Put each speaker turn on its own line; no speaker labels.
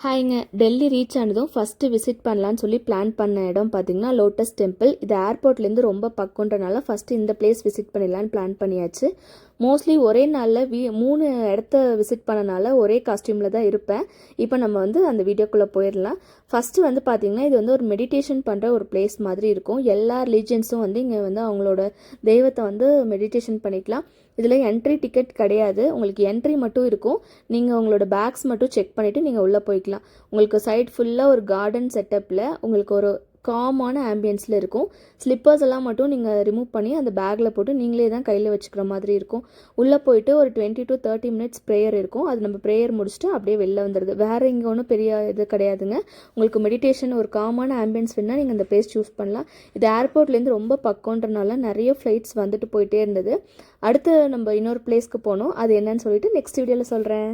ஹாய்ங்க, Delhi reach ஆனதும் first visit பண்ணலான்னு சொல்லி பிளான் பண்ண இடம் பார்த்தீங்கன்னா லோட்டஸ் டெம்பிள். இது ஏர்போர்ட்லேருந்து ரொம்ப பக்கன்றனால ஃபஸ்ட்டு இந்த பிளேஸ் விசிட் பண்ணிடலான்னு பிளான் பண்ணியாச்சு. மோஸ்ட்லி ஒரே நாளில் 3 இடத்த விசிட் பண்ணனால ஒரே காஸ்டியூமில் தான் இருப்பேன். இப்போ நம்ம அந்த வீடியோக்குள்ளே போயிடலாம். ஃபஸ்ட்டு பார்த்தீங்கன்னா இது ஒரு மெடிடேஷன் பண்ணுற ஒரு பிளேஸ் மாதிரி இருக்கும். எல்லா ரிலீஜியன்ஸும் இங்கே அவங்களோட தெய்வத்தை மெடிடேஷன் பண்ணிக்கலாம். இதில் என்ட்ரி டிக்கெட் கிடையாது, உங்களுக்கு என்ட்ரி மட்டும் இருக்கும். நீங்கள் உங்களோட பேக்ஸ் மட்டும் செக் பண்ணிவிட்டு நீங்கள் உள்ளே போய்க்கலாம். உங்களுக்கு சைட் ஃபுல்லாக ஒரு கார்டன் செட்டப்பில் உங்களுக்கு ஒரு காமான ஆம்பியன்ஸில் இருக்கும். ஸ்லிப்பர்ஸ் எல்லாம் மட்டும் நீங்கள் ரிமூவ் பண்ணி அந்த பேக்கில் போட்டு நீங்களே தான் கையில் வச்சுக்கிற மாதிரி இருக்கும். உள்ளே போயிட்டு ஒரு 20 to 30 minutes ப்ரேயர் இருக்கும். அது நம்ம ப்ரேயர் முடிச்சுட்டு அப்படியே வெளில வந்துடுது. வேறு இங்கே ஒன்றும் பெரிய இது கிடையாதுங்க. உங்களுக்கு மெடிடேஷன் ஒரு காமான ஆம்பியன்ஸ் வேணால் நீங்கள் இந்த பிளேஸ் சூஸ் பண்ணலாம். இது ஏர்போர்ட்லேருந்து ரொம்ப பக்கன்றனால நிறைய ஃப்ளைட்ஸ் வந்துட்டு போயிட்டே இருந்தது. அடுத்து நம்ம இன்னொரு பிளேஸ்க்கு போனோம். அது என்னன்னு சொல்லிட்டு நெக்ஸ்ட் வீடியோவில் சொல்கிறேன்.